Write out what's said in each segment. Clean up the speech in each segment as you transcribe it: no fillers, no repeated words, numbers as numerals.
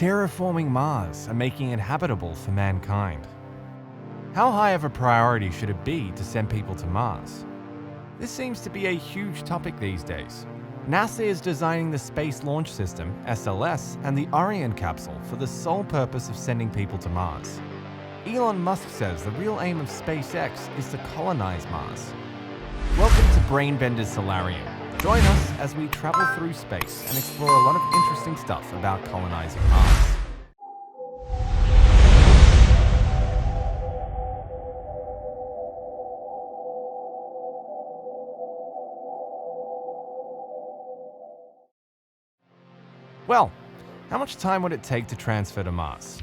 terraforming Mars and making it habitable for mankind. How high of a priority should it be to send people to Mars? This seems to be a huge topic these days. NASA is designing the Space Launch System, SLS, and the Orion capsule for the sole purpose of sending people to Mars. Elon Musk says the real aim of SpaceX is to colonize Mars. Welcome to Brainbender's Solarium. Join us as we travel through space and explore a lot of interesting stuff about colonizing Mars. Well, how much time would it take to transfer to Mars?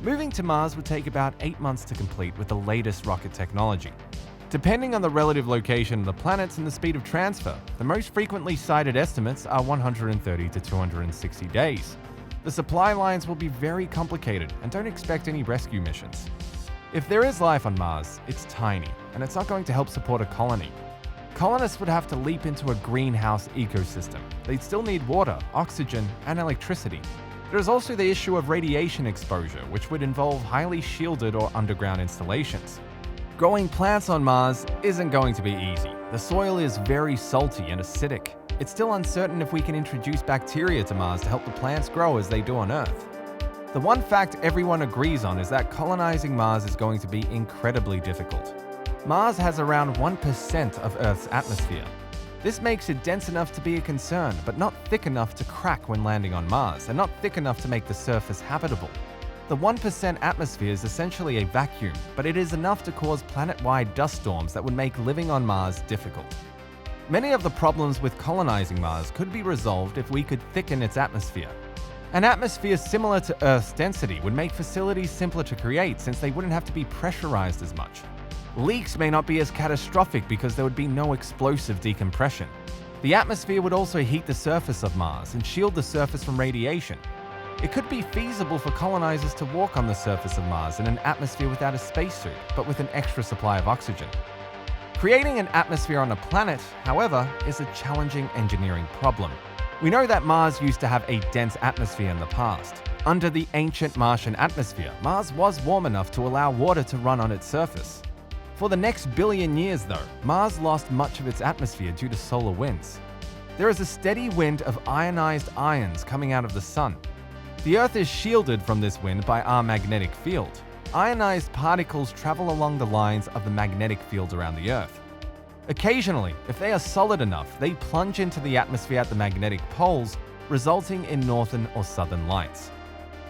Moving to Mars would take about 8 months to complete with the latest rocket technology. Depending on the relative location of the planets and the speed of transfer, the most frequently cited estimates are 130 to 260 days. The supply lines will be very complicated and don't expect any rescue missions. If there is life on Mars, it's tiny, and it's not going to help support a colony. Colonists would have to leap into a greenhouse ecosystem. They'd still need water, oxygen, and electricity. There's also the issue of radiation exposure, which would involve highly shielded or underground installations. Growing plants on Mars isn't going to be easy. The soil is very salty and acidic. It's still uncertain if we can introduce bacteria to Mars to help the plants grow as they do on Earth. The one fact everyone agrees on is that colonizing Mars is going to be incredibly difficult. Mars has around 1% of Earth's atmosphere. This makes it dense enough to be a concern, but not thick enough to crack when landing on Mars, and not thick enough to make the surface habitable. The 1% atmosphere is essentially a vacuum, but it is enough to cause planet-wide dust storms that would make living on Mars difficult. Many of the problems with colonizing Mars could be resolved if we could thicken its atmosphere. An atmosphere similar to Earth's density would make facilities simpler to create since they wouldn't have to be pressurized as much. Leaks may not be as catastrophic because there would be no explosive decompression. The atmosphere would also heat the surface of Mars and shield the surface from radiation. It could be feasible for colonizers to walk on the surface of Mars in an atmosphere without a spacesuit, but with an extra supply of oxygen. Creating an atmosphere on a planet, however, is a challenging engineering problem. We know that Mars used to have a dense atmosphere in the past. Under the ancient Martian atmosphere, Mars was warm enough to allow water to run on its surface. For the next billion years, though, Mars lost much of its atmosphere due to solar winds. There is a steady wind of ionized ions coming out of the sun. The Earth is shielded from this wind by our magnetic field. Ionized particles travel along the lines of the magnetic field around the Earth. Occasionally, if they are solid enough, they plunge into the atmosphere at the magnetic poles, resulting in northern or southern lights.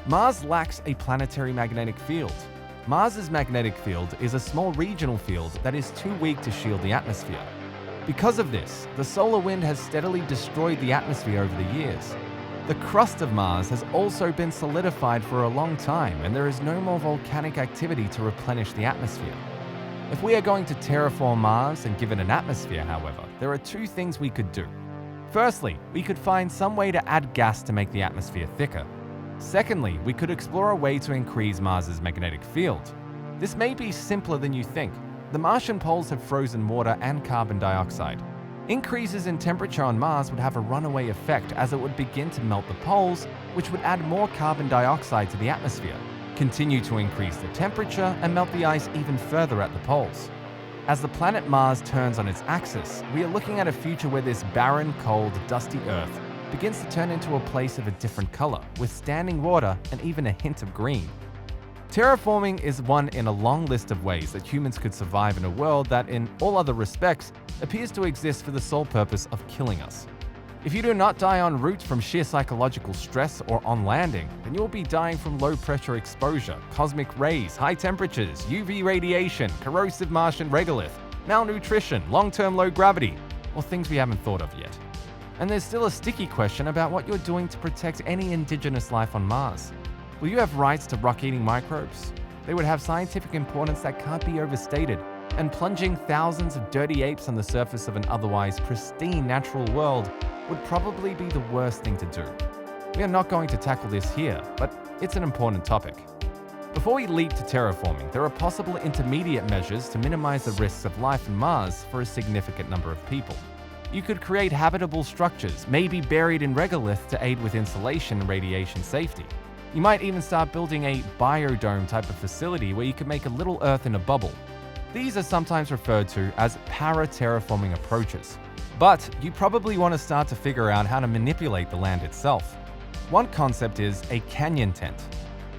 Mars lacks a planetary magnetic field. Mars's magnetic field is a small regional field that is too weak to shield the atmosphere. Because of this, the solar wind has steadily destroyed the atmosphere over the years. The crust of Mars has also been solidified for a long time, and there is no more volcanic activity to replenish the atmosphere. If we are going to terraform Mars and give it an atmosphere, however, there are two things we could do. Firstly, we could find some way to add gas to make the atmosphere thicker. Secondly, we could explore a way to increase Mars's magnetic field. This may be simpler than you think. The Martian poles have frozen water and carbon dioxide. Increases in temperature on Mars would have a runaway effect as it would begin to melt the poles, which would add more carbon dioxide to the atmosphere, continue to increase the temperature, and melt the ice even further at the poles. As the planet Mars turns on its axis, we are looking at a future where this barren, cold, dusty Earth begins to turn into a place of a different color, with standing water and even a hint of green. Terraforming is one in a long list of ways that humans could survive in a world that, in all other respects, appears to exist for the sole purpose of killing us. If you do not die en route from sheer psychological stress or on landing, then you will be dying from low-pressure exposure, cosmic rays, high temperatures, UV radiation, corrosive Martian regolith, malnutrition, long-term low gravity, or things we haven't thought of yet. And there's still a sticky question about what you're doing to protect any indigenous life on Mars. Will you have rights to rock-eating microbes? They would have scientific importance that can't be overstated, and plunging thousands of dirty apes on the surface of an otherwise pristine natural world would probably be the worst thing to do. We are not going to tackle this here, but it's an important topic. Before we leap to terraforming, there are possible intermediate measures to minimize the risks of life on Mars for a significant number of people. You could create habitable structures, maybe buried in regolith to aid with insulation and radiation safety. You might even start building a biodome type of facility where you can make a little Earth in a bubble. These are sometimes referred to as ParaTerraforming approaches. But you probably want to start to figure out how to manipulate the land itself. One concept is a canyon tent.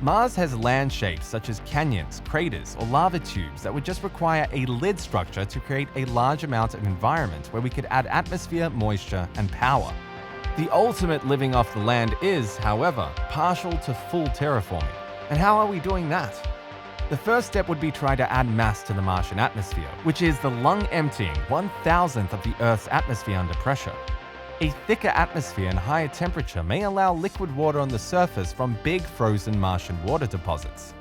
Mars has land shapes such as canyons, craters, or lava tubes that would just require a lid structure to create a large amount of environment where we could add atmosphere, moisture, and power. The ultimate living off the land is, however, partial to full terraforming. And how are we doing that? The first step would be try to add mass to the Martian atmosphere, which is the lung emptying 1/1000th of the Earth's atmosphere under pressure. A thicker atmosphere and higher temperature may allow liquid water on the surface from big frozen Martian water deposits.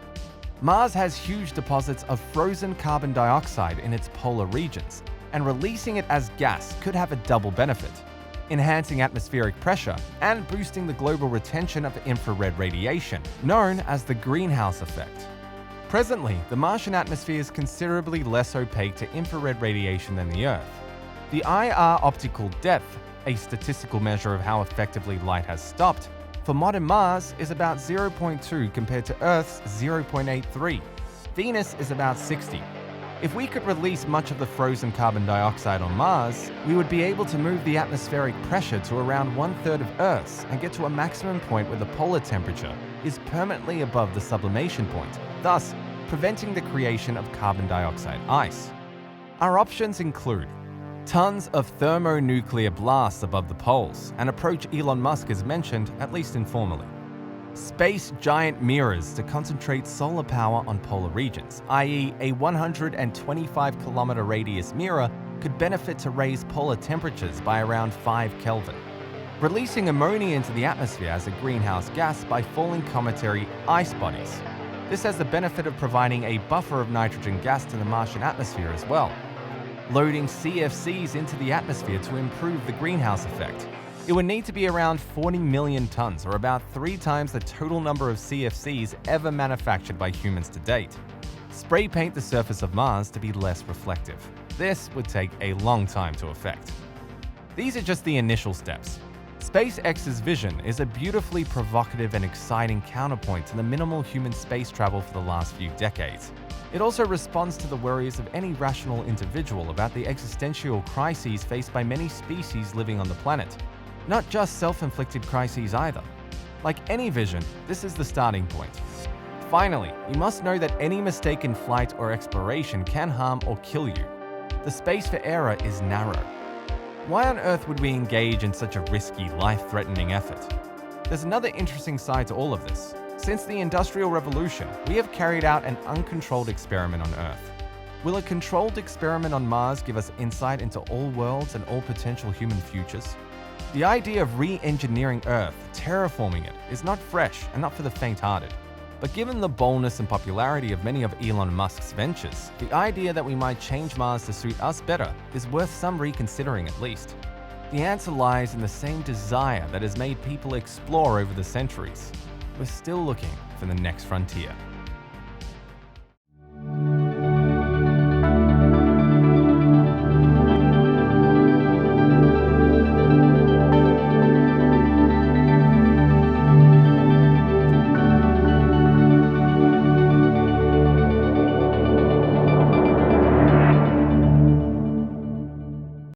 Mars has huge deposits of frozen carbon dioxide in its polar regions, and releasing it as gas could have a double benefit: enhancing atmospheric pressure and boosting the global retention of infrared radiation, known as the greenhouse effect. Presently, the Martian atmosphere is considerably less opaque to infrared radiation than the Earth. The IR optical depth, a statistical measure of how effectively light has stopped, for modern Mars is about 0.2 compared to Earth's 0.83. Venus is about 60. If we could release much of the frozen carbon dioxide on Mars, we would be able to move the atmospheric pressure to around 1/3 of Earth's and get to a maximum point where the polar temperature is permanently above the sublimation point, thus preventing the creation of carbon dioxide ice. Our options include tons of thermonuclear blasts above the poles, an approach Elon Musk has mentioned, at least informally. Space giant mirrors to concentrate solar power on polar regions, i.e. a 125-kilometer radius mirror could benefit to raise polar temperatures by around 5 Kelvin. Releasing ammonia into the atmosphere as a greenhouse gas by falling cometary ice bodies. This has the benefit of providing a buffer of nitrogen gas to the Martian atmosphere as well. Loading CFCs into the atmosphere to improve the greenhouse effect. It would need to be around 40 million tons, or about 3 times the total number of CFCs ever manufactured by humans to date. Spray paint the surface of Mars to be less reflective. This would take a long time to effect. These are just the initial steps. SpaceX's vision is a beautifully provocative and exciting counterpoint to the minimal human space travel for the last few decades. It also responds to the worries of any rational individual about the existential crises faced by many species living on the planet. Not just self-inflicted crises either. Like any vision, this is the starting point. Finally, you must know that any mistaken flight or exploration can harm or kill you. The space for error is narrow. Why on earth would we engage in such a risky, life-threatening effort? There's another interesting side to all of this. Since the Industrial Revolution, we have carried out an uncontrolled experiment on Earth. Will a controlled experiment on Mars give us insight into all worlds and all potential human futures? The idea of re-engineering Earth, terraforming it, is not fresh and not for the faint-hearted. But given the boldness and popularity of many of Elon Musk's ventures, the idea that we might change Mars to suit us better is worth some reconsidering at least. The answer lies in the same desire that has made people explore over the centuries. We're still looking for the next frontier.